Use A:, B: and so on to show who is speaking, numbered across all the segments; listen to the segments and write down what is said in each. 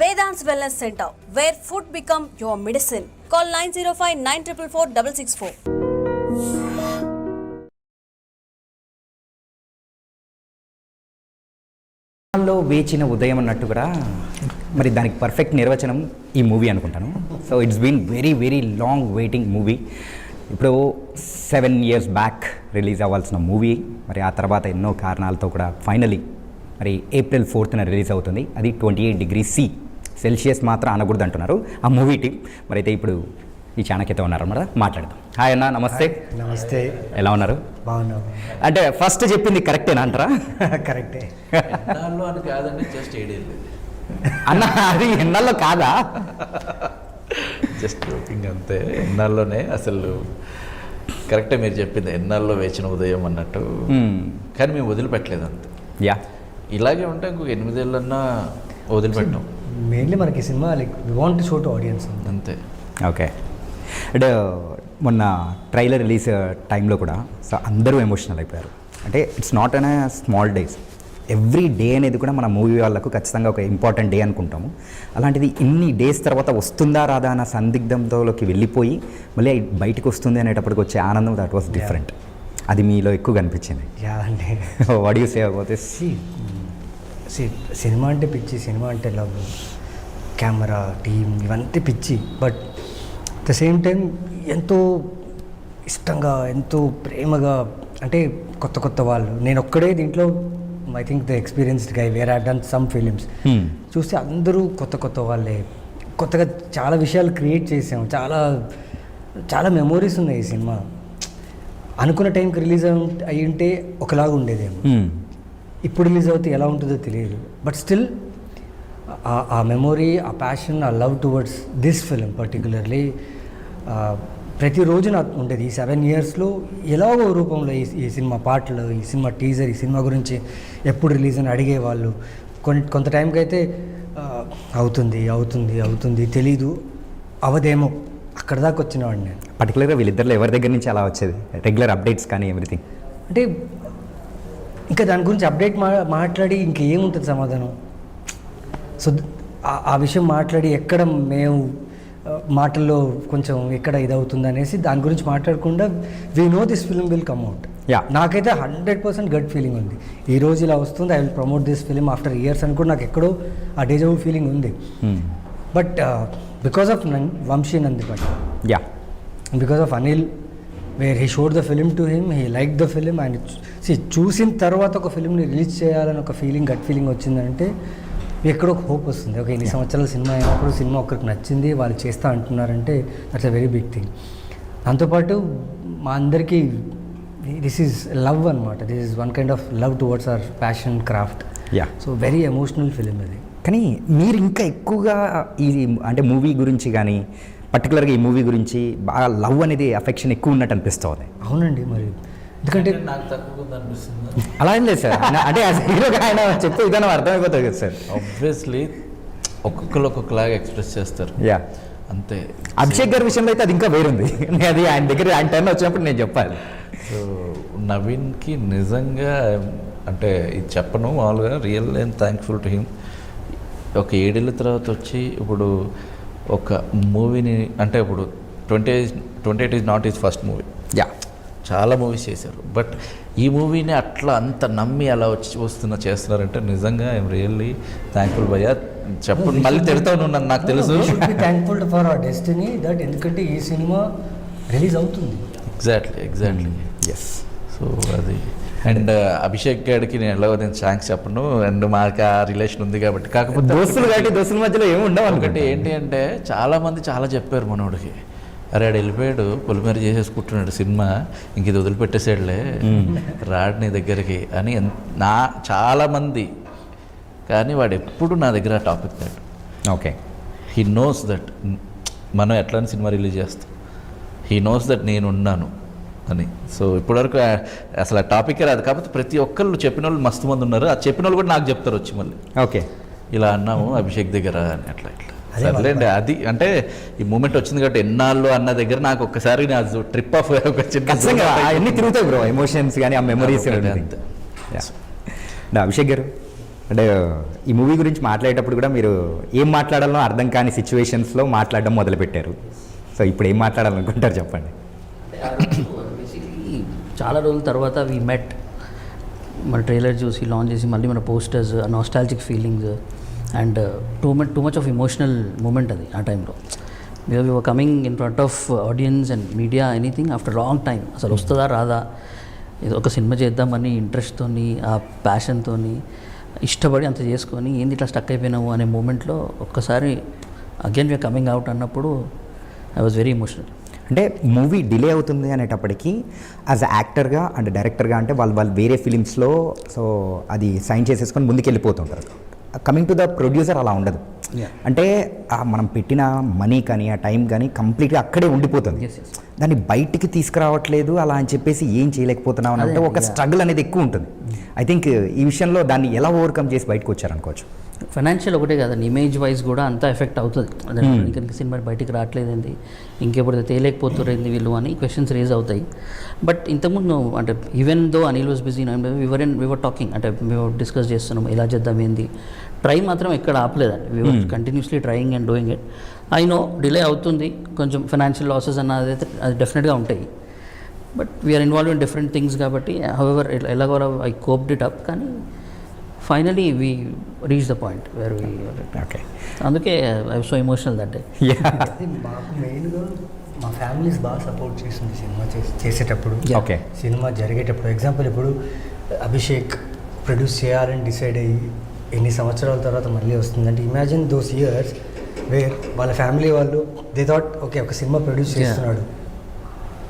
A: Vedant's Wellness Center, where food become your medicine. Call 905-944-664.
B: లో వేచిన ఉదయం అన్నట్టు కూడా మరి దానికి పర్ఫెక్ట్ నిర్వచనం ఈ మూవీ అనుకుంటాను. So it's been very very long waiting movie. ఇప్పుడు 7 years బ్యాక్ రిలీజ్ అవ్వాల్సిన మూవీ మరి ఆ తర్వాత ఎన్నో కారణాలతో కూడా ఫైనలీ మరి April 4th రిలీజ్ అవుతుంది. అది 28 degrees Celsius మాత్రం అనకూడదు అంటున్నారు ఆ మూవీ టీం. మరి అయితే ఇప్పుడు ఈ చాణక్యతో ఉన్నారన్నమాట, మాట్లాడదాం. హాయ్ అన్న, నమస్తే.
C: నమస్తే.
B: ఎలా ఉన్నారు?
C: బాగున్నావు.
B: అంటే ఫస్ట్ చెప్పింది కరెక్టేనా అంటారా?
C: కరెక్టే
D: అని కాదండి, జస్ట్ 7 ఏళ్ళు
B: అన్న. అది ఎన్నాళ్ళలో కాదా?
D: జస్ట్ జోకింగ్ అంతే. ఎన్నాళ్ళలోనే అసలు కరెక్టే మీరు చెప్పింది, ఎన్నాళ్ళలో వేచిన ఉదయం అన్నట్టు. కానీ మేము వదిలిపెట్టలేదు అంతే.
B: యా,
D: ఇలాగే ఉంటే ఇంకొక 8 ఏళ్ళన్నా వదిలిపెట్టాం.
C: మెయిన్లీ మనకి సినిమా like we want to show to audience
D: అంతే.
B: ఓకే. అంటే మొన్న ట్రైలర్ రిలీజ్ టైంలో కూడా సో అందరూ ఎమోషనల్ అయిపోయారు. అంటే it's not an small days, every day అనేది కూడా మన మూవీ వాళ్ళకు ఖచ్చితంగా ఒక ఇంపార్టెంట్ డే అనుకుంటాము. అలాంటిది ఇన్ని డేస్ తర్వాత వస్తుందా రాదా అన్న సందిగ్ధంలోకి వెళ్ళిపోయి మళ్ళీ బయటకు వస్తుంది అనేటప్పటికి వచ్చే ఆనందం దట్ వాస్ డిఫరెంట్. అది మీలో ఎక్కువ కనిపించింది.
C: యా అండి.
B: What you say about this?
C: Cinema అంటే పిచ్చి, సినిమా అంటే లవ్, కెమెరా, టీమ్ ఇవంతా పిచ్చి. But at the same time ఎంతో ఇష్టంగా, ఎంతో ప్రేమగా, అంటే కొత్త కొత్త వాళ్ళు. నేను ఒక్కడే దీంట్లో I think the experienced guy where I done some films. చూస్తే అందరూ కొత్త కొత్త వాళ్ళే, కొత్తగా చాలా విషయాలు క్రియేట్ చేసాము. చాలా చాలా మెమోరీస్ ఉన్నాయి ఈ సినిమా. అనుకున్న టైంకి రిలీజ్ అయి ఉంటే ఒకలాగా ఉండేదేమో, ఇప్పుడు రిలీజ్ అవుతే ఎలా ఉంటుందో తెలియదు. బట్ స్టిల్ ఆ మెమొరీ, ఆ ప్యాషన్, ఆ love towards this film particularly ప్రతిరోజు నాకు ఉండేది. ఈ 7 yearsలో ఎలాగో రూపంలో ఈ సినిమా పాటలు, ఈ సినిమా టీజర్, ఈ సినిమా గురించి ఎప్పుడు రిలీజ్ అని అడిగేవాళ్ళు. కొంత టైంకి అయితే అవుతుంది అవుతుంది అవుతుంది తెలీదు, అవదేమో, అక్కడ దాకా వచ్చినవాడిని నేను.
B: పర్టికులర్గా వీళ్ళిద్దరిలో ఎవరి దగ్గర నుంచి అలా వచ్చేది రెగ్యులర్ అప్డేట్స్ కానీ ఎవ్రీథింగ్?
C: అంటే ఇంకా దాని గురించి అప్డేట్ మాట్లాడి ఇంకేముంటుంది సమాధానం. సో ఆ విషయం మాట్లాడి ఎక్కడ మేము మాటల్లో కొంచెం ఎక్కడ ఇదవుతుంది అనేసి దాని గురించి మాట్లాడకుండా we know this film will come out. నాకైతే 100% గట్ ఫీలింగ్ ఉంది. ఈ రోజు ఇలా వస్తుంది, I will promote this film after years అని కూడా నాకు ఎక్కడో ఆ డేజావు ఫీలింగ్ ఉంది. But because of Vamshi Nandipati, because of Anil, where he showed the film to him, he like the film. And చూసిన తర్వాత ఒక ఫిలింని రిలీజ్ చేయాలని ఒక ఫీలింగ్, గట్ ఫీలింగ్ వచ్చిందంటే ఎక్కడో ఒక హోప్ వస్తుంది. ఓకే, ఇన్ని సంవత్సరాల సినిమా అయినప్పుడు సినిమా ఒకరికి నచ్చింది, వాళ్ళు చేస్తా అంటున్నారంటే that's a very big thing. దాంతోపాటు మా అందరికీ దిస్ ఈజ్ లవ్ అనమాట. This is one kind of love towards our passion, craft. So very emotional film అది.
B: కానీ మీరు ఇంకా ఎక్కువగా ఈ అంటే మూవీ గురించి కానీ పర్టికులర్గా ఈ మూవీ గురించి బాగా లవ్ అనేది అఫెక్షన్ ఎక్కువ ఉన్నట్టు అనిపిస్తుంది.
C: అవునండి, మరి ఎందుకంటే
D: నాకు తక్కువ అనిపిస్తుంది.
B: అలా ఏం లేదు సార్, అంటే హీరోగా ఆయన చెప్తే విధానం అర్థమైపోతుంది కదా సార్.
D: ఆబ్వియస్లీ ఒక్కొక్కరు ఒక్కొక్కలాగా ఎక్స్ప్రెస్ చేస్తారు.
B: యా,
D: అంతే.
B: అభిషేక్ గారి విషయంలో అయితే అది ఇంకా వేరుంది. అది ఆయన దగ్గర ఆయన టర్న్ వచ్చినప్పుడు నేను చెప్పాలి.
D: సో నవీన్కి నిజంగా అంటే ఇది చెప్పను, మామూలుగా real and thankful to him. ఒక 7 ఏళ్ళ తర్వాత వచ్చి ఇప్పుడు ఒక మూవీని, అంటే ఇప్పుడు 28 is not is first movie.
B: Yeah,
D: చాలా మూవీస్ చేశారు, బట్ ఈ మూవీని అట్లా అంత నమ్మి అలా చేస్తున్నారంటే నిజంగా ఐఎమ్ రియల్లీ థ్యాంక్ఫుల్. భయ్యా చెప్పండి, మళ్ళీ తిడతాను నన్ను, నాకు తెలుసు.
C: Thankful for our destiny that, ఎందుకంటే ఈ సినిమా రిలీజ్ అవుతుంది.
D: Exactly
B: yes.
D: సో అది. అండ్ అభిషేక్ గారికి నేను ఎలాగో నేను థ్యాంక్స్ చెప్పను, అండ్ మాకు ఆ రిలేషన్ ఉంది కాబట్టి. కాకపోతే
B: దోస్తులు కాబట్టి దోస్తుల మధ్యలో ఏమి ఉండవు.
D: ఒకటి ఏంటి అంటే చాలామంది చాలా చెప్పారు మనోడికి, అరే ఆడు వెళ్ళిపోయాడు, పొలిమేర చేసేసుకుంటున్నాడు సినిమా, ఇంక ఇది వదిలిపెట్టేసాడులే, రాడు నీ దగ్గరికి అని చాలామంది. కానీ వాడు ఎప్పుడు నా దగ్గర టాపిక్ దాడు.
B: ఓకే,
D: హీ నోస్ దట్ మనం ఎట్లా సినిమా రిలీజ్ చేస్తాం, హీ నోస్ దట్ నేను ఉన్నాను అని. సో ఇప్పటివరకు అసలు ఆ టాపికే రాదు. కాకపోతే ప్రతి ఒక్కళ్ళు చెప్పిన వాళ్ళు మస్తు మంది ఉన్నారు, ఆ చెప్పిన వాళ్ళు కూడా నాకు చెప్తారు వచ్చి మళ్ళీ,
B: ఓకే
D: ఇలా అన్నాము అభిషేక్ దగ్గర అని, అట్లా సర్లేండి. అది అంటే ఈ మూమెంట్ వచ్చింది కాబట్టి ఎన్నాళ్ళు అన్న దగ్గర నాకు ఒక్కసారి నా ట్రిప్ ఆఫ్
B: అన్నీ తిరుగుతాయి బ్రో, ఎమోషన్స్ కానీ ఆ మెమరీస్. అభిషేక్ గారు అంటే ఈ మూవీ గురించి మాట్లాడేటప్పుడు కూడా మీరు ఏం మాట్లాడాలో అర్థం కాని సిచ్యువేషన్స్లో మాట్లాడడం మొదలుపెట్టారు. సో ఇప్పుడు ఏం మాట్లాడాలనుకుంటారు చెప్పండి.
E: బేసిక్లీ చాలా రోజుల తర్వాత వీ మెట్, మన ట్రైలర్ చూసి లాంచ్ చేసి మళ్ళీ మన posters, nostalgic feelings and too much of emotional moment అది ఆ టైంలో. Because we were coming in front of audience and media, anything after long time. అసలు వస్తుందా రాదా, ఏదో ఒక సినిమా చేద్దామని ఇంట్రెస్ట్తో, ఆ ప్యాషన్తో ఇష్టపడి అంత చేసుకొని ఏంది ఇట్లా స్టక్ అయిపోయినాము అనే మూమెంట్లో ఒక్కసారి అగైన్ వీఆర్ కమింగ్ అవుట్ అన్నప్పుడు ఐ వాజ్ వెరీ ఎమోషనల్.
B: అంటే మూవీ డిలే అవుతుంది అనేటప్పటికీ యాజ్ యాక్టర్గా అండ్ డైరెక్టర్గా అంటే వాళ్ళు వేరే ఫిలిమ్స్లో సో అది సైన్ చేసేసుకొని ముందుకు వెళ్ళిపోతుంటారు. కమింగ్ టు ద ప్రొడ్యూసర్ అలా ఉండదు. అంటే మనం పెట్టిన మనీ కానీ ఆ టైం కానీ కంప్లీట్గా అక్కడే ఉండిపోతుంది. దాన్ని బయటికి తీసుకురావట్లేదు అలా అని చెప్పేసి ఏం చేయలేకపోతున్నాం అంటే ఒక స్ట్రగుల్ అనేది ఎక్కువ ఉంటుంది. ఐ థింక్ ఈ విషయంలో దాన్ని ఎలా ఓవర్కమ్ చేసి బయటకు వచ్చారనుకోవచ్చు.
E: ఫైనాన్షియల్ ఒకటే కదండి, ఇమేజ్ వైజ్ కూడా అంతా ఎఫెక్ట్ అవుతుంది. ఇంకా సినిమా బయటికి రావట్లేదండి, ఇంకెప్పుడు తేలేకపోతురేంది వీళ్ళు అని క్వశ్చన్స్ రేజ్ అవుతాయి. బట్ ఇంతకుముందు అంటే even though Anil was busy, we were talking, అంటే మేము డిస్కస్ చేస్తున్నాం ఎలా చేద్దాం ఏంది. ట్రై మాత్రం ఎక్కడ ఆపలేదండి, we were continuously trying and doing it. I know delay అవుతుంది, కొంచెం ఫైనాన్షియల్ లాసెస్ అన్నది అయితే అది డెఫినెట్గా ఉంటాయి. But we are involve in different things కాబట్టి హౌఎవర్ ఎలాగో ఐ కోప్డ్ ఇట్ అప్. కానీ finally we reach the point where we.
B: Okay,
E: అందుకే I was so emotional that day.
C: మాకు మెయిన్గా మా ఫ్యామిలీస్ బాగా సపోర్ట్ చేస్తుంది సినిమా చేసేటప్పుడు,
B: ఓకే,
C: సినిమా జరిగేటప్పుడు. ఎగ్జాంపుల్ ఇప్పుడు అభిషేక్ ప్రొడ్యూస్ చేయాలని డిసైడ్ అయ్యి ఎన్ని సంవత్సరాల తర్వాత మళ్ళీ వస్తుందంటే ఇమాజిన్ దోస్ ఇయర్స్ వేర్ వాళ్ళ ఫ్యామిలీ వాళ్ళు దే థాట్ ఓకే ఒక సినిమా ప్రొడ్యూస్ చేస్తున్నాడు,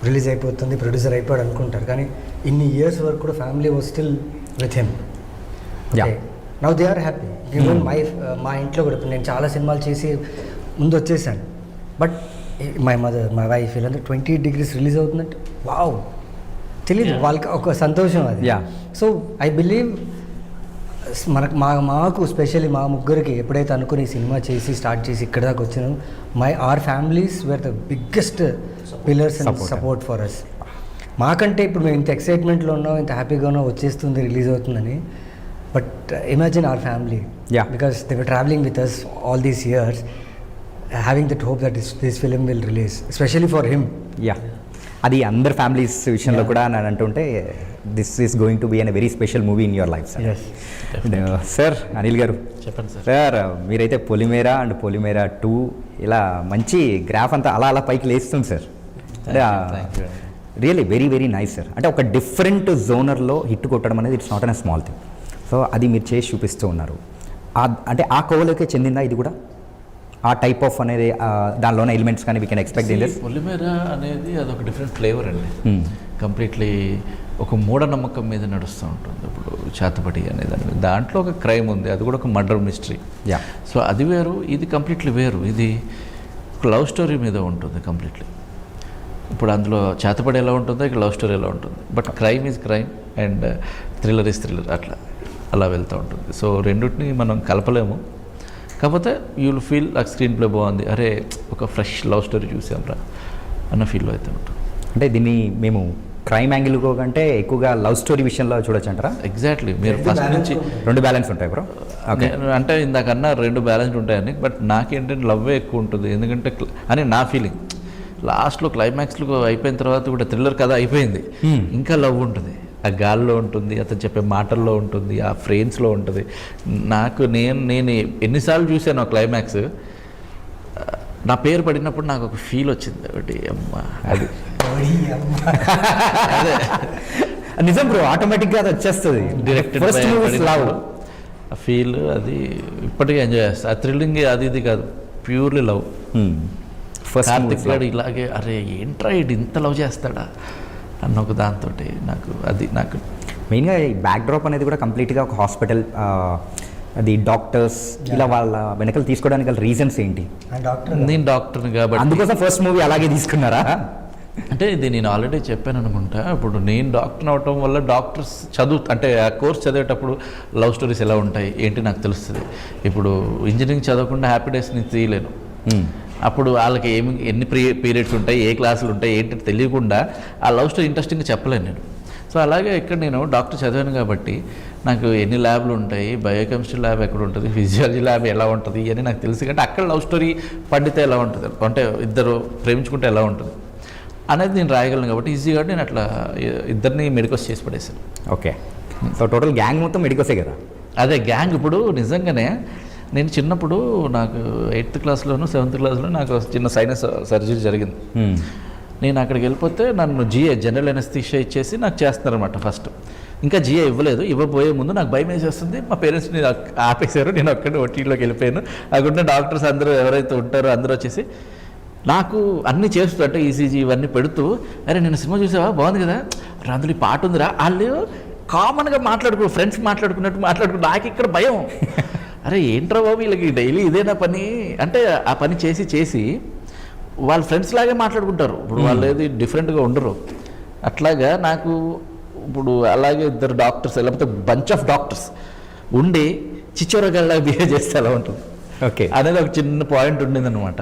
C: రిలీజ్ అయిపోతుంది, ప్రొడ్యూసర్ అయిపోయాడు అనుకుంటారు. కానీ ఇన్ని ఇయర్స్ వరకు కూడా family was still with him. Now they are happy. Even మా ఇంట్లో కూడా ఇప్పుడు నేను చాలా సినిమాలు చేసి ముందు వచ్చేసాను. But my mother, my wife వీళ్ళంతా 28 degrees రిలీజ్ అవుతుందంటే వావ్, తెలియదు వాళ్ళకి ఒక సంతోషం అది. సో ఐ బిలీవ్ మాకు స్పెషల్లీ మా ముగ్గురికి ఎప్పుడైతే అనుకుని సినిమా చేసి స్టార్ట్ చేసి ఇక్కడ దాకా వచ్చినాం, our families were the biggest pillars and support for us. మాకంటే ఇప్పుడు మేము ఇంత ఎక్సైట్మెంట్లో ఉన్నాం, ఇంత హ్యాపీగా ఉన్నాం, వచ్చేస్తుంది, రిలీజ్ అవుతుందని. But imagine our family, because they were travelling with us all these years, having that hope that this film will release especially for him.
B: అది అందరు ఫ్యామిలీస్ విషయంలో కూడా నేను అంటుంటే this is going to be an very special movie in your life. Sir Anil garu చెప్పండి sir. మీరైతే Polimera and Polimera 2 ఇలా మంచి గ్రాఫ్ అంతా అలా పైకి లేస్తుంది sir. Really very very nice sir. అంటే ఒక డిఫరెంట్ జోనర్లో హిట్ కొట్టడం అనేది it's not an small thing. So అది మీరు చేసి చూపిస్తూ ఉన్నారు. అంటే ఆ కోవలోకే చెందిందా ఇది కూడా? ఆ టైప్ ఆఫ్ అనేది దానిలోనే ఎలిమెంట్స్ కానీ we can expect in this.
D: Polimera అనేది అదొక డిఫరెంట్ ఫ్లేవర్ అండి. కంప్లీట్లీ ఒక మూఢనమ్మకం మీద నడుస్తూ ఉంటుంది. ఇప్పుడు చేతబడి అనేది దాంట్లో ఒక క్రైమ్ ఉంది, అది కూడా ఒక మర్డర్ మిస్టరీ. సో అది వేరు, ఇది కంప్లీట్లీ వేరు. ఇది ఒక లవ్ స్టోరీ మీద ఉంటుంది కంప్లీట్లీ. ఇప్పుడు అందులో చేతబడి ఎలా ఉంటుందో ఇక్కడ లవ్ స్టోరీ ఎలా ఉంటుంది. But crime is crime and thriller is thriller, అలా వెళ్తూ ఉంటుంది. సో రెండింటిని మనం కలపలేము. కాకపోతే యూ విల్ ఫీల్ ఆ స్క్రీన్ ప్లే బాగుంది, అరే ఒక ఫ్రెష్ లవ్ స్టోరీ చూసాంరా అన్న ఫీల్లో అయితే ఉంటుంది.
B: అంటే దీన్ని మేము క్రైమ్ యాంగిల్ కంటే ఎక్కువగా లవ్ స్టోరీ విషయంలో చూడొచ్చు అంటారా?
D: ఎగ్జాక్ట్లీ. మీరు ఫస్ట్ నుంచి
B: 2 బ్యాలెన్స్ ఉంటాయి బ్రో.
D: ఓకే, అంటే ఇందాకన్నా 2 బ్యాలెన్స్ ఉంటాయని, బట్ నాకేంటంటే లవ్వే ఎక్కువ ఉంటుంది. ఎందుకంటే అని నా ఫీలింగ్. లాస్ట్లో క్లైమాక్స్లో అయిపోయిన తర్వాత కూడా థ్రిల్లర్ కథ అయిపోయింది, ఇంకా లవ్ ఉంటుంది. ఆ గాల్లో ఉంటుంది, అతను చెప్పే మాటల్లో ఉంటుంది, ఆ ఫ్రేమ్స్లో ఉంటుంది. నేను ఎన్నిసార్లు చూశాను ఆ క్లైమాక్స్, నా పేరు పడినప్పుడు నాకు ఒక ఫీల్ వచ్చింది ఒకటి, అమ్మ అది
B: అదే నిజం బ్రో, ఆటోమేటిక్గా అది వచ్చేస్తుంది.
D: డైరెక్టెడ్ ఆ ఫీల్ అది ఇప్పటికీ ఎంజాయ్ చేస్తా. ఆ థ్రిల్లింగ్ అది ఇది కాదు, ప్యూర్లీ లవ్. కార్తిక్ గారు ఇలాగే అరే ఏంట్రా ఇటు ఇంత లవ్ చేస్తాడా అన్న ఒక దాంతో నాకు
B: మెయిన్గా ఈ బ్యాక్ డ్రాప్ అనేది కూడా కంప్లీట్గా ఒక హాస్పిటల్, అది డాక్టర్స్ ఇలా వాళ్ళ వెనకలు తీసుకోవడానికి గల రీజన్స్ ఏంటి?
D: నేను డాక్టర్ని కాబట్టి
B: అందుకోసం ఫస్ట్ మూవీ అలాగే తీసుకున్నారా?
D: అంటే ఇది నేను ఆల్రెడీ చెప్పాను అనుకుంటా. ఇప్పుడు నేను డాక్టర్ అవటం వల్ల డాక్టర్స్ అంటే ఆ కోర్స్ చదివేటప్పుడు లవ్ స్టోరీస్ ఎలా ఉంటాయి ఏంటి నాకు తెలుస్తుంది. ఇప్పుడు ఇంజనీరింగ్ చదవకుండా హ్యాపీ డేస్ నేను తీయలేను. అప్పుడు వాళ్ళకి ఎన్ని పీరియడ్స్ ఉంటాయి, ఏ క్లాసులు ఉంటాయి ఏంటి తెలియకుండా ఆ లవ్ స్టోరీ ఇంట్రెస్టింగ్గా చెప్పలేను నేను. సో అలాగే ఇక్కడ నేను డాక్టర్ చదివాను కాబట్టి నాకు ఎన్ని ల్యాబ్లు ఉంటాయి, బయోకెమిస్ట్రీ ల్యాబ్ ఎక్కడ ఉంటుంది, ఫిజియాలజీ ల్యాబ్ ఎలా ఉంటుంది అని నాకు తెలుసు. కాబట్టి అక్కడ లవ్ స్టోరీ పండితే ఎలా ఉంటుంది, అంటే ఇద్దరు ప్రేమించుకుంటే ఎలా ఉంటుంది అనేది నేను రాయగలను. కాబట్టి ఈజీగా నేను అట్లా ఇద్దరిని మెడికోస్ చేసి పడేసాను.
B: ఓకే, సో టోటల్ గ్యాంగ్ మొత్తం మెడికోసే కదా?
D: అదే గ్యాంగ్. ఇప్పుడు నిజంగానే నేను చిన్నప్పుడు నాకు 8th క్లాస్లోను 7th క్లాస్లో నాకు చిన్న సైనస్ సర్జరీ జరిగింది. నేను అక్కడికి వెళ్ళిపోతే నన్ను జనరల్ ఎనస్థీషియా ఇచ్చేసి నాకు చేస్తున్నారనమాట ఫస్ట్. ఇంకా జిఏ ఇవ్వబోయే ముందు నాకు భయం వేసేస్తుంది. మా పేరెంట్స్ని ఆపేశారు, నేను అక్కడ ఓటీలోకి వెళ్ళిపోయాను. అక్కడ డాక్టర్స్ అందరూ ఎవరైతే ఉంటారో అందరూ వచ్చేసి నాకు అన్నీ చేస్తూ అంటే ఈసీజీ ఇవన్నీ పెడుతూ, అరే నేను సినిమా చూసావా, బాగుంది కదా, అందులో ఈ పాట ఉందిరా. వాళ్ళు కామన్గా ఫ్రెండ్స్ మాట్లాడుకున్నట్టు నాకు ఇక్కడ భయం. అరే ఏంట్రా బాబు వీళ్ళకి డైలీ ఇదేనా పని అంటే ఆ పని చేసి వాళ్ళ ఫ్రెండ్స్ లాగే మాట్లాడుకుంటారు. ఇప్పుడు వాళ్ళు ఏది డిఫరెంట్గా ఉండరు. అట్లాగా నాకు ఇప్పుడు అలాగే ఇద్దరు డాక్టర్స్ లేకపోతే బంచ్ ఆఫ్ డాక్టర్స్ ఉండి చిచ్చోరగాళ్ళ బిహేవ్ చేస్తే ఎలా ఉంటుంది
B: ఓకే
D: అనేది ఒక చిన్న పాయింట్ ఉండింది అనమాట.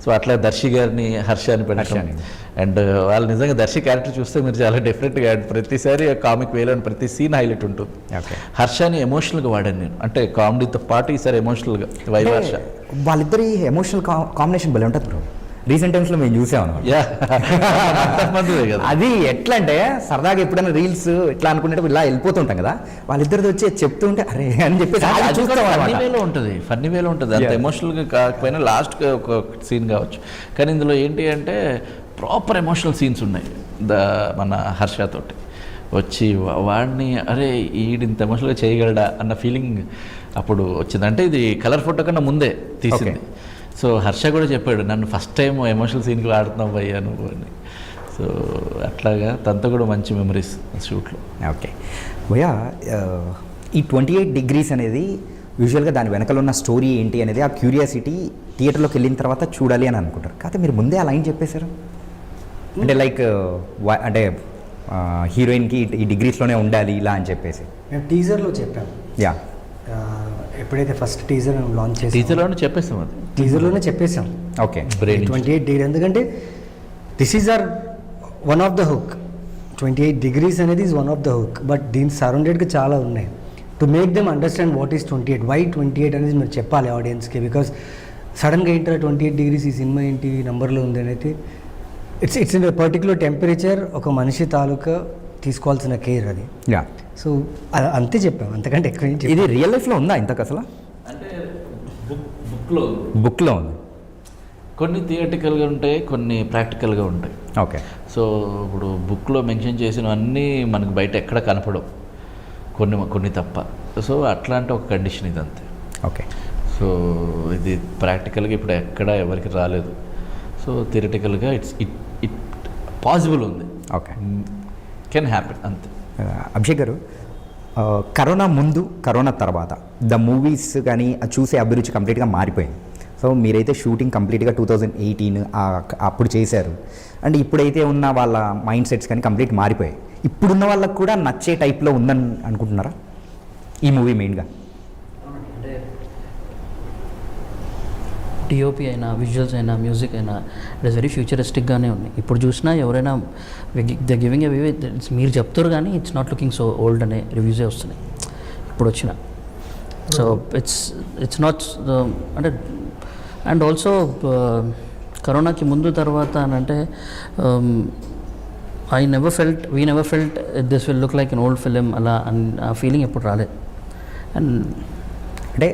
D: సో అట్లా దర్శి గారిని హర్షాన్ని పెట్టాను. అండ్ వాళ్ళు నిజంగా దర్శి క్యారెక్టర్ చూస్తే మీరు చాలా డిఫరెంట్గా ప్రతిసారి కామిక్ వేలో ప్రతి సీన్ హైలైట్ ఉంటుంది. హర్షాని ఎమోషనల్గా వాడాను నేను, అంటే కామెడీతో పాటు ఈసారి ఎమోషనల్గా వైవ్ హర్ష.
B: వాళ్ళిద్దరి ఎమోషనల్ కాంబినేషన్ భలే ఉంటుంది బ్రో. రీసెంట్ టైమ్స్లో మేము చూసాం అది ఎట్లా అంటే సరదాగా ఎప్పుడైనా రీల్స్ ఇట్లా అనుకునేటప్పుడు ఇలా వెళ్ళిపోతుంటాం కదా, వాళ్ళిద్దరిది వచ్చి చెప్తూ ఉంటే అరే అని చెప్పేసి
D: ఫన్నీ వేలో ఉంటుంది అంత ఎమోషనల్గా కాకపోయినా లాస్ట్ ఒక సీన్ కావచ్చు. కానీ ఇందులో ఏంటి అంటే ప్రాపర్ ఎమోషనల్ సీన్స్ ఉన్నాయి. మన హర్షతోటి వచ్చి వాడిని అరే ఈడింత ఎమోషనల్గా చేయగలడా అన్న ఫీలింగ్ అప్పుడు వచ్చింది. అంటే ఇది కలర్ ఫోటో కన్నా ముందే తీసింది. సో హర్ష కూడా చెప్పాడు, నన్ను ఫస్ట్ టైం ఎమోషనల్ సీన్కి ఆడుతున్నావు భయ్యా నువ్వు అని. సో అట్లాగా తనతో కూడా మంచి మెమరీస్ షూట్లో.
B: ఓకే భయ్యా, ఈ 28 degrees అనేది యూజువల్గా దాని వెనకాల ఉన్న స్టోరీ ఏంటి అనేది ఆ క్యూరియాసిటీ థియేటర్లోకి వెళ్ళిన తర్వాత చూడాలి అని అనుకుంటారు. కాకపోతే మీరు ముందే ఆ లైన్ చెప్పేశారు అంటే లైక్ అంటే హీరోయిన్కి ఈ డిగ్రీస్లోనే ఉండాలి ఇలా అని చెప్పేసి.
C: మేము టీజర్లో చెప్పాము.
B: యా,
C: ఎప్పుడైతే ఫస్ట్ టీజర్ లాంచ్ చేసి
D: టీజర్లోనే చెప్పేసాం, అది
C: టీజర్లోనే చెప్పేసాం.
B: ఓకే
C: 28 degrees ఎందుకంటే this is our one of the hook. 28 degrees అనేది is one of the hook. But దీని సరౌండెడ్గా చాలా ఉన్నాయి. To make them understand what is 28, why 28 అనేది మీరు చెప్పాలి ఆడియన్స్కి. బికాస్ సడన్గా ఏంటో 28 degrees ఈ సినిమా ఏంటి నెంబర్లో ఉంది అనేది ఇట్స్ ఇన్ పర్టికులర్ టెంపరేచర్, ఒక మనిషి తాలూకా తీసుకోవాల్సిన కేర్ అది.
B: యా,
C: సో అంతే చెప్పాం, అంతకంటే ఎక్కువ ఏం
B: ఇది రియల్ లైఫ్లో ఉందా ఇంతకు అసలు?
D: అంటే
B: బుక్లో ఉంది.
D: కొన్ని థియేటికల్గా ఉంటాయి, కొన్ని ప్రాక్టికల్గా ఉంటాయి.
B: ఓకే,
D: సో ఇప్పుడు బుక్లో మెన్షన్ చేసినవన్నీ మనకు బయట ఎక్కడ కనపడవు, కొన్ని తప్ప. సో అట్లాంటి ఒక కండిషన్ ఇదంతే.
B: ఓకే,
D: సో ఇది ప్రాక్టికల్గా ఇప్పుడు ఎక్కడ ఎవరికి రాలేదు. సో థియరిటికల్గా ఇట్ పాసిబుల్ ఉంది.
B: ఓకే,
D: కెన్ హ్యాపెన్ అంతే.
B: అభిషేక్ గారు, కరోనా ముందు కరోనా తర్వాత ద మూవీస్ కానీ చూసే అభిరుచి కంప్లీట్గా మారిపోయింది. సో మీరైతే షూటింగ్ కంప్లీట్గా 2018 అప్పుడు చేశారు. అండ్ ఇప్పుడైతే ఉన్న వాళ్ళ మైండ్ సెట్స్ కానీ కంప్లీట్ మారిపోయాయి. ఇప్పుడున్న వాళ్ళకు కూడా నచ్చే టైప్లో ఉందని అనుకుంటున్నారా ఈ మూవీ మెయిన్గా?
E: డిఓపి అయినా, విజువల్స్ అయినా, మ్యూజిక్ అయినా ఇట్ ఇస్ వెరీ ఫ్యూచరిస్టిక్గానే ఉన్నాయి. ఇప్పుడు చూసినా ఎవరైనా ద గివింగ్ అవే మీరు చెప్తారు కానీ it's not looking so old అనే రివ్యూసే వస్తున్నాయి ఇప్పుడు వచ్చిన. సో ఇట్స్ నాట్ అంటే అండ్ ఆల్సో కరోనాకి ముందు తర్వాత అని అంటే we never felt this will look like an old film అలా ఆ ఫీలింగ్ ఎప్పుడు రాలేదు. అండ్ అంటే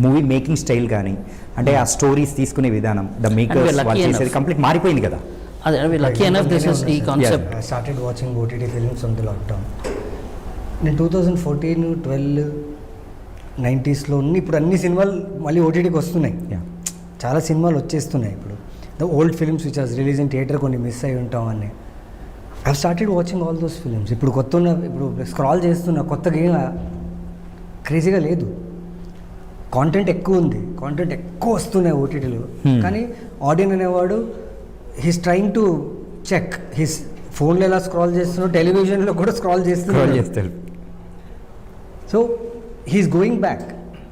B: మూవీ మేకింగ్ స్టైల్ కానీ అంటే ఆ స్టోరీస్ తీసుకునే విధానం, ద మేకర్స్ చేసేది కంప్లీట్ మారిపోయింది కదా.
E: అదే లక్కీ ఎనఫ్ దిస్ ఇస్ ఈ concept.
C: I started watching OTT films on the lockdown. నేను 2014, 12, 90sలో ఇప్పుడు అన్ని సినిమాలు మళ్ళీ ఓటీటీకి వస్తున్నాయి. చాలా సినిమాలు వచ్చేస్తున్నాయి ఇప్పుడు. The old films which has release in theatre కొన్ని మిస్ అయి ఉంటాం అని I started watching all those films. ఇప్పుడు ఇప్పుడు స్క్రాల్ చేస్తున్న కొత్తగా ఏం క్రేజీగా లేదు. కాంటెంట్ ఎక్కువ ఉంది, కాంటెంట్ ఎక్కువ వస్తున్నాయి ఓటీటీలో. కానీ ఆడియన్ అనేవాడు he's trying to check his ఫోన్లో ఎలా స్క్రాల్ చేస్తున్నాడు, టెలివిజన్లో కూడా స్క్రాల్ చేస్తున్నాడు. సో హీస్ గోయింగ్ బ్యాక్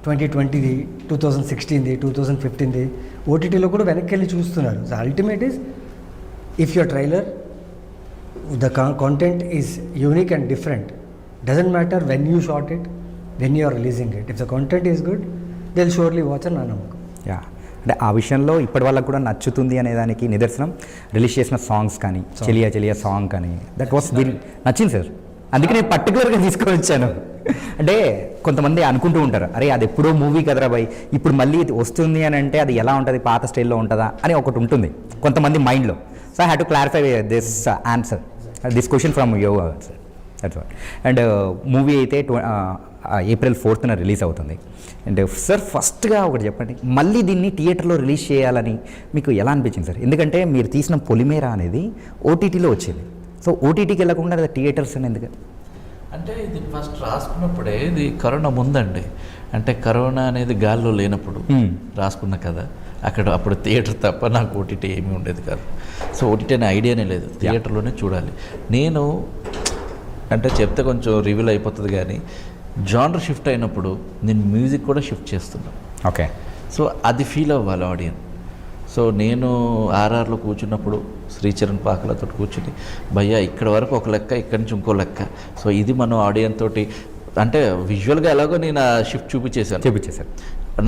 C: 2020ది, 2016ది, 2015ది ఓటీటీలో కూడా వెనక్కి వెళ్ళి చూస్తున్నారు. So ultimate is if your trailer the content is unique and different. Doesn't matter when you shot it, when you are releasing it. If the content is good, they'll surely watch and నమ్మకం.
B: Yeah, అంటే ఆ విషయంలో ఇప్పటి వాళ్ళకు కూడా నచ్చుతుంది అనే దానికి నిదర్శనం రిలీజ్ చేసిన సాంగ్స్ కానీ, చెలియా చెలియా సాంగ్ కానీ, దట్ వాస్ వెరీ నచ్చింది సార్. అందుకే నేను పర్టికులర్గా తీసుకొని వచ్చాను. అంటే కొంతమంది అనుకుంటూ ఉంటారు, అరే అది ఎప్పుడో మూవీ కదరా బాయ్, ఇప్పుడు మళ్ళీ ఇది వస్తుంది అని అంటే అది ఎలా ఉంటుంది, పాత స్టైల్లో ఉంటుందా అని ఒకటి ఉంటుంది కొంతమంది మైండ్లో. So I have to clarify this answer, this question from you sir. That's what. And movie అయితే April 4th రిలీజ్ అవుతుంది. అండ్ సార్ ఫస్ట్గా ఒకటి చెప్పండి, మళ్ళీ దీన్ని థియేటర్లో రిలీజ్ చేయాలని మీకు ఎలా అనిపించింది సార్? ఎందుకంటే మీరు తీసిన పొలిమేరా అనేది ఓటీటీలో వచ్చింది. సో ఓటీటీకి వెళ్ళకుండా అది థియేటర్స్ అని ఎందుకు?
D: అంటే ఇది ఫస్ట్ రాసుకున్నప్పుడే ఇది కరోనా ముందండి. అంటే కరోనా అనేది గాల్లో లేనప్పుడు రాసుకున్న కదా, అప్పుడు థియేటర్ తప్ప నాకు ఓటీటీ ఏమీ ఉండేది కాదు. సో ఓటీటీ అనే ఐడియానే లేదు, థియేటర్లోనే చూడాలి. నేను అంటే చెప్తే కొంచెం రివీల్ అయిపోతుంది కానీ, జానర్ షిఫ్ట్ అయినప్పుడు నేను మ్యూజిక్ కూడా షిఫ్ట్ చేస్తున్నాను.
B: ఓకే.
D: సో అది ఫీల్ అవ్వాలి ఆడియన్స్. సో నేను ఆర్ఆర్లో కూర్చున్నప్పుడు శ్రీచరణ్ పాకలతో కూర్చుని, భయ్యా ఇక్కడ వరకు ఒక లెక్క, ఇక్కడి నుంచి ఇంకో లెక్క. సో ఇది మనం ఆడియన్స్ తోటి అంటే విజువల్గా ఎలాగో నేను ఆ షిఫ్ట్ చూపించేశాను.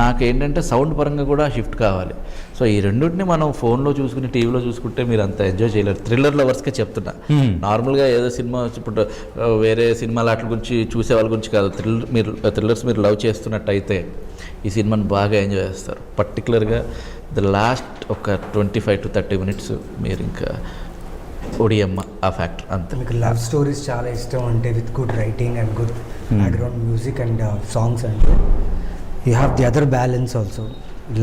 D: నాకు ఏంటంటే సౌండ్ పరంగా కూడా షిఫ్ట్ కావాలి. సో ఈ రెండింటిని మనం ఫోన్లో చూసుకుని టీవీలో చూసుకుంటే మీరు అంత ఎంజాయ్ చేయలేరు. థ్రిల్లర్ లవర్స్కే చెప్తున్నా. నార్మల్గా ఏదో సినిమా ఇప్పుడు వేరే సినిమాల వాటి గురించి చూసే వాళ్ళ గురించి కాదు, థ్రిల్లర్స్ మీరు లవ్ చేస్తున్నట్టయితే ఈ సినిమాని బాగా ఎంజాయ్ చేస్తారు. పర్టికులర్గా ద లాస్ట్ ఒక 25 to 30 minutes మీరు ఇంకా ఒడియమ్మ ఆ ఫ్యాక్టర్ అంతే.
C: మీకు లవ్ స్టోరీస్ చాలా ఇష్టం అంటే, with good writing and good background music and songs అంటే, you have the other balance also.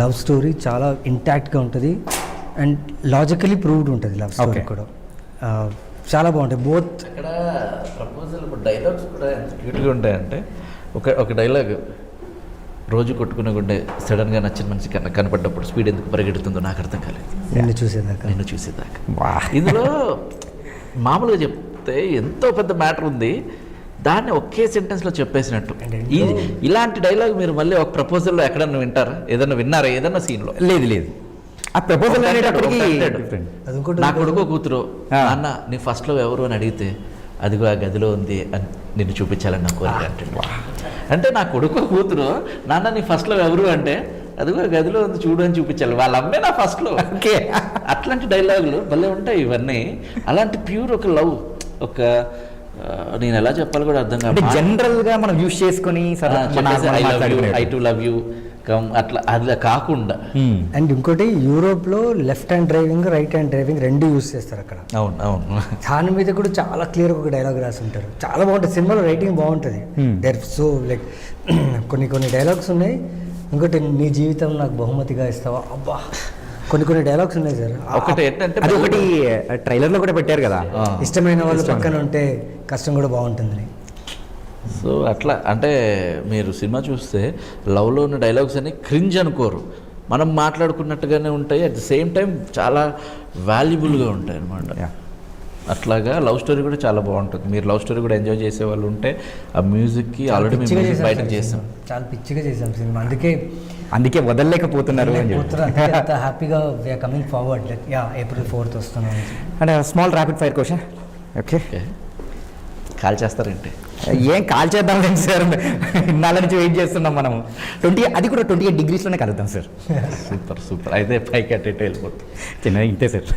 C: Love story చాలా ఇంటాక్ట్గా ఉంటుంది అండ్ లాజికలీ ప్రూవ్డ్ ఉంటుంది. లవ్ స్టోరీ కూడా చాలా బాగుంటాయి. బోత్
D: అక్కడ ప్రపోజల్ డైలాగ్స్ కూడా ఎంత క్యూట్గా ఉంటాయంటే, ఒక డైలాగ్, రోజు కొట్టుకునే గుండె సడన్గా నచ్చిన మనిషి కనపడ్డప్పుడు స్పీడ్ ఎందుకు పరిగెడుతుందో నాకు అర్థం కాలేదు, నిన్ను చూసేదాకా. ఇందులో మామూలుగా చెప్తే ఎంతో పెద్ద మ్యాటర్ ఉంది, దాన్ని ఒకే సెంటెన్స్లో చెప్పేసినట్టు. ఇలాంటి డైలాగ్ మీరు మళ్ళీ ఒక ప్రపోజల్లో ఎక్కడన్నా వింటారా? విన్నారా ఏదన్నా సీన్లో?
B: లేదు. ఆ ప్రపోజల్
D: నా కొడుకో కూతురు, అన్న నీ ఫస్ట్లో ఎవరు అని అడిగితే, అదిగో ఆ గదిలో ఉంది అని నిన్ను చూపించాలని నాకు కోరిక. అంటే నా కొడుకో కూతురు, నాన్న నీ ఫస్ట్లో ఎవరు అంటే, అదిగో గదిలో ఉంది చూడు అని చూపించాలి. వాళ్ళ అమ్మే నా ఫస్ట్లో. ఓకే, అట్లాంటి డైలాగులు భలే ఉంటాయి ఇవన్నీ. అలాంటి ప్యూర్ ఒక లవ్, ఒక నేను ఎలా చెప్పాలి కూడా అర్థం కాదు.
B: జనరల్గా మనం యూస్ చేసుకొని
D: ఐ టు లవ్ యూ అట్లా అది కాకుండా.
C: అండ్ ఇంకోటి, యూరోప్లో left hand driving, right hand driving రెండు యూస్ చేస్తారు అక్కడ.
D: అవును.
C: దాని మీద కూడా చాలా క్లియర్గా ఒక డైలాగ్ రాసి ఉంటారు. చాలా బాగుంటుంది సినిమాలో, రైటింగ్ బాగుంటుంది. దేర్ సో లైక్ కొన్ని డైలాగ్స్ ఉన్నాయి. ఇంకోటి, నీ జీవితం నాకు బహుమతిగా ఇస్తావా, అబ్బా, కొన్ని డైలాగ్స్ ఉన్నాయి సార్.
D: ఒకటి ఏంటంటే,
B: అది ఒకటి ట్రైలర్లో కూడా పెట్టారు కదా,
C: ఇష్టమైన వాళ్ళు పక్కన ఉంటే కష్టం కూడా బాగుంటుందని.
D: సో అట్లా అంటే మీరు సినిమా చూస్తే లవ్లో ఉన్న డైలాగ్స్ అన్ని క్రింజ్ అనుకోరు, మనం మాట్లాడుకున్నట్టుగానే ఉంటాయి. అట్ ద సేమ్ టైం చాలా వాల్యుబుల్గా ఉంటాయి అన్నమాట. అట్లాగా లవ్ స్టోరీ కూడా చాలా బాగుంటుంది. మీరు లవ్ స్టోరీ కూడా ఎంజాయ్ చేసే వాళ్ళు ఉంటే, ఆ మ్యూజిక్కి ఆల్రెడీ మేము మ్యూజిక్ బయట చేసాం,
C: చాలా పిచ్చిగా చేసాం సినిమా. అందుకే
B: వదలలేకపోతున్నారు.
C: హ్యాపీగా we are coming forward. April 4th వస్తున్నాం.
B: అంటే small rapid fire question. Okay,
D: call చేస్తారంటే
B: ఏం కాల్ చేద్దాం లేదు సార్, ఇన్నాళ్ళ నుంచి వెయిట్ చేస్తున్నాం మనం. 28 degreesలోనే కలుద్దాం సార్.
D: సూపర్ అయితే పైకి అటు వెళ్ళిపోతుంది.
B: చిన్న ఇంతే సార్.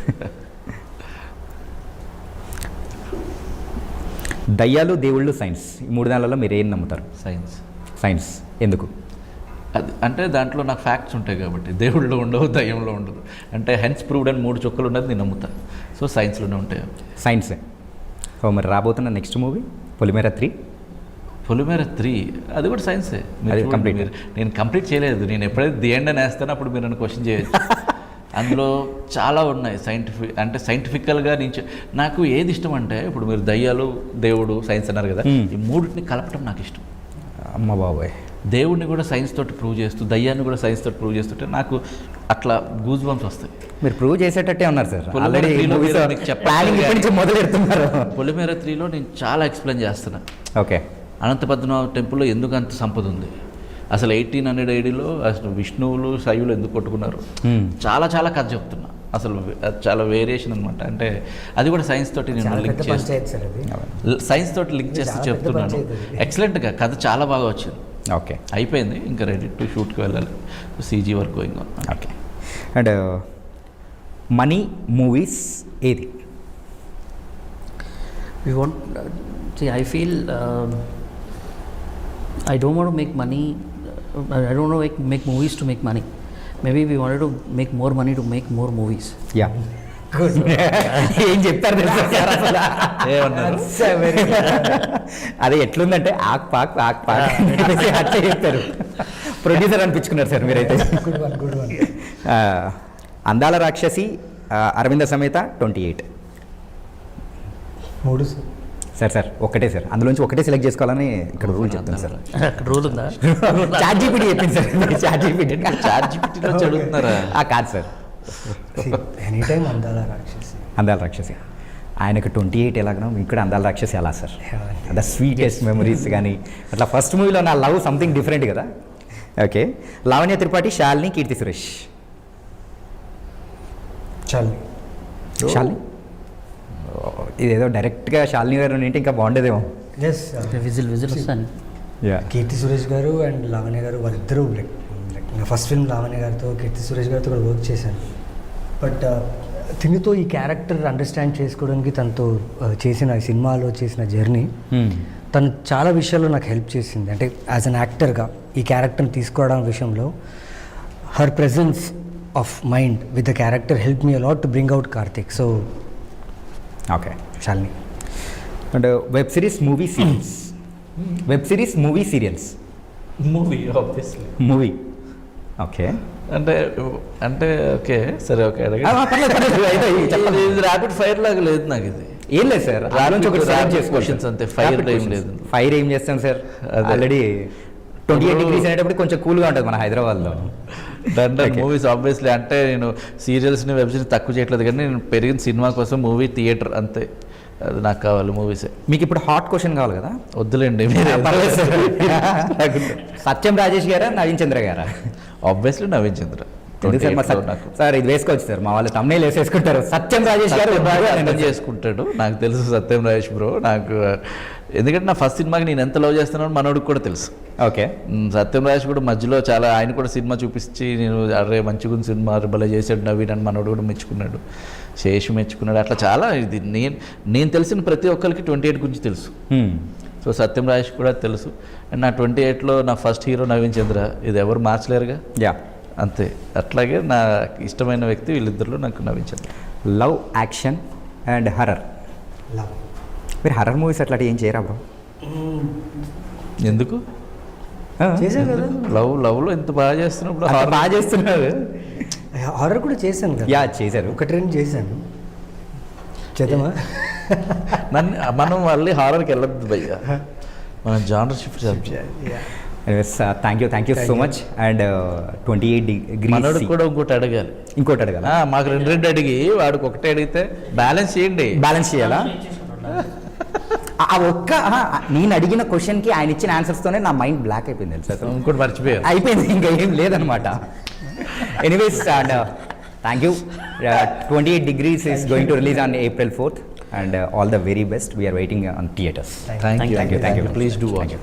B: దయ్యాలు, దేవుళ్ళు, సైన్స్, ఈ 3 దానిలలో మీరు ఏం నమ్ముతారు? సైన్స్ ఎందుకు?
D: అది అంటే దాంట్లో నాకు ఫ్యాక్ట్స్ ఉంటాయి కాబట్టి. దేవుళ్ళు ఉండవు, దయ్యంలో ఉండదు. అంటే హెన్స్ ప్రూవ్డ్ అని 3 చుక్కలు ఉన్నది నేను నమ్ముతాను. సో సైన్స్లోనే ఉంటాయి.
B: సైన్సే. సో మరి రాబోతున్న నెక్స్ట్ మూవీ పొలిమేరా 3
D: అది కూడా సైన్సే. నేను కంప్లీట్ చేయలేదు. నేను ఎప్పుడైతే ది ఎండ్ అని వేస్తానో అప్పుడు మీరు నన్ను క్వశ్చన్ చేయొచ్చు. అందులో చాలా ఉన్నాయి సైంటిఫికల్గా. నాకు ఏది ఇష్టం అంటే, ఇప్పుడు మీరు దయ్యాలు, దేవుడు, సైన్స్ అన్నారు కదా, ఈ మూడింటిని కలపటం నాకు ఇష్టం.
B: అమ్మ బాబాయ్,
D: దేవుడిని కూడా సైన్స్ తోటి ప్రూవ్ చేస్తూ, దయ్యాన్ని కూడా సైన్స్ తోటి ప్రూవ్ చేస్తుంటే నాకు అట్లా గూజ్ బంప్స్ వస్తాయి.
B: మీరు ప్రూవ్ చేసేటట్టే ఉన్నారు సార్.
D: పొలిమేర 3లో నేను చాలా ఎక్స్ప్లెయిన్ చేస్తున్నా.
B: ఓకే,
D: అనంతపద్మనాభ టెంపుల్లో ఎందుకు అంత సంపద ఉంది, అసలు 1800 ADలో అసలు విష్ణువులు శైవులు ఎందుకు కొట్టుకున్నారు, చాలా కథ చెప్తున్నా. అసలు అది చాలా వేరియేషన్ అనమాట. అంటే అది కూడా సైన్స్ తోటి నేను
C: చాలా
D: లింక్
C: పెద్ద
D: చేసి
C: పంచాయతీ సార్ అది.
D: సైన్స్ తోటి లింక్ చేసి
C: చాలా పెద్ద
D: చెప్తున్నాను.
C: పంచాయతీ అది.
D: ఎక్సలెంట్గా కథ చాలా బాగా వచ్చింది.
B: ఓకే
D: అయిపోయింది, ఇంకా రెడీ టు షూట్కి వెళ్ళాలి. CG work going on.
B: Okay. And money movies ఏది?
E: We want, see, I feel I don't want to make money. I don't want to make movies to make money. Maybe we wanted to make more money to make more movies.
B: Yeah ఏం చెప్తారు తెలుసా sir అసలు?
D: ఏమన్నారు?
B: అదే ఎట్లుందంటే ఆక్ పాక్ అట్లా చెప్తారు. ప్రొడ్యూసర్ అనిపించుకున్నారు సార్ మీరైతే.
C: Good one.
B: అందాల రాక్షసి, అరవింద సమేత 28.
C: 3
B: సార్ ఒకటే సార్, అందులోంచి ఒకటే సెలెక్ట్ చేసుకోవాలని ఇక్కడ రూల్ చెప్తాను సార్.
E: అక్కడ రూల్ ఉందా?
B: చాట్ జీపీటీ చెప్పింది సార్. చాట్
D: జీపీటీలో చదువుతున్నారా?
B: కాదు సార్,
C: ఎనీ టైం అందాల రాక్షసి.
B: అందాల రాక్షసి ఆయనకు 28 ఎలాగనో మీకు కూడా అందాల రాక్షసి ఎలా సార్? ద స్వీటెస్ట్ మెమరీస్ కానీ అట్లా ఫస్ట్ మూవీలో నా లవ్ సంథింగ్ డిఫరెంట్ కదా. ఓకే. లావణ్య త్రిపాఠి, శాలిని, కీర్తి సురేష్. శాలిని ఇదేదో డైరెక్ట్గా శాలిని గారు ఉంటే ఇంకా బాగుండేదేమో.
C: ఎస్
E: విజిల్ వస్తాను.
C: కీర్తి సురేష్ గారు అండ్ లావణ్య గారు వాళ్ళిద్దరూ లైక్ నా ఫస్ట్ ఫిల్మ్ లావణ్య గారితో కీర్తి సురేష్ గారితో కూడా వర్క్ చేశాను. బట్ తినితో ఈ క్యారెక్టర్ అండర్స్టాండ్ చేసుకోవడానికి తనతో చేసిన ఈ సినిమాలో చేసిన జర్నీ తను చాలా విషయాల్లో నాకు హెల్ప్ చేసింది. అంటే యాజ్ అన్ యాక్టర్గా ఈ క్యారెక్టర్ని తీసుకోవడం విషయంలో her presence of mind with the character help me a lot to bring out Karthik. So
B: okay.
C: Shalini.
B: And web series, movie serials. Web series, movie serials.
D: Movie obviously
B: movie. Okay.
D: అంటే okay సరే okay అడగండి. ఇది rapid fire లాగా లేదు నాకు. ఇది
B: ఏం లేదు సార్,
D: క్వశ్చన్స్ అంతే. ఫైర్ ఏం లేదు.
B: ఫైర్ ఏం చేస్తాం సార్, ఆల్రెడీ 28 degrees అనేటప్పుడు కొంచెం కూల్గా ఉంటుంది మన హైదరాబాద్లో.
D: మూవీస్ ఆబ్వియస్లీ అంటే నేను సీరియల్స్ని వెబ్ సిరీస్ తక్కువ చేయట్లేదు, కానీ నేను పెరిగిన సినిమా కోసం మూవీ థియేటర్ అంతే. అది నాకు కావాలి మూవీసే.
B: మీకు ఇప్పుడు హాట్ క్వశ్చన్ కావాలి కదా?
D: వద్దులేండి.
B: సత్యం రాజేష్ గారా, నవీన్ చంద్ర గారా?
D: ఆబ్వియస్లీ నవీన్ చంద్ర.
B: సార్ ఇది వేసుకోవచ్చు సార్, మా వాళ్ళు తమ్నేల్ వేసేసుకుంటారు. సత్యం రాజేష్ గారు
D: అర్థం చేసుకుంటాడు, నాకు తెలుసు సత్యం రాజేష్ బ్రో. నాకు ఎందుకంటే నా ఫస్ట్ సినిమాకి నేను ఎంత లవ్ చేస్తున్నానో మనోడికి కూడా తెలుసు.
B: ఓకే.
D: సత్యం రాజేష్ కూడా మధ్యలో చాలా ఆయన కూడా సినిమా చూపించి నేను అరే మంచిగుంది సినిమా భలే చేశాడు నవీన్ అని మనోడు కూడా మెచ్చుకున్నాడు, శేషు మెచ్చుకున్నాడు. అట్లా చాలా ఇది నేను తెలిసిన ప్రతి ఒక్కరికి 28 గురించి తెలుసు. సో సత్యం రాజేష్ కూడా తెలుసు. అండ్ నా 28లో నా ఫస్ట్ హీరో నవీన్ చంద్ర, ఇది ఎవరు మార్చలేరుగా.
B: యా
D: అంతే. అట్లాగే నా ఇష్టమైన వ్యక్తి వీళ్ళిద్దరిలో నాకు Naveen Chandra.
B: Love, action and horror. మీరు హర్రర్ మూవీస్ అట్లాంటి ఏం చేయరా బ్రో?
D: ఎందుకు
C: చేశాను కదా.
D: లవ్లో ఎంత బాగా చేస్తున్నప్పుడు
B: బాగా చేస్తున్నారు.
C: హారర్ కూడా చేశాను కదా.
B: యా చేశారు,
C: 1-2 చేశాను. చేద్దామా?
D: మనం మళ్ళీ హారర్కి వెళ్ళద్దు భయ్య, మనం జానర్ షిఫ్ట్ చేద్దాం.
B: Thank you so much. And 28 degrees
D: మనోడు కూడా ఇంకోటి అడగాలి. మాకు రెండు అడిగి వాడికి ఒకటే అడిగితే బ్యాలెన్స్ చేయాలా?
B: ఆ ఒక్క నేను అడిగిన క్వశ్చన్కి ఆయన ఇచ్చిన ఆన్సర్స్తోనే నా మైండ్ బ్లాక్ అయిపోయింది తెలుసా.
D: ఇంకోటి మర్చిపోయారు,
B: అయిపోయింది, ఇంకా ఏం లేదనమాట. Anyways and thank you. 28 degrees is going to release on April 4th and all the very best. We are waiting on theaters.
D: Thank you.
B: Thank you.
D: Please do watch it.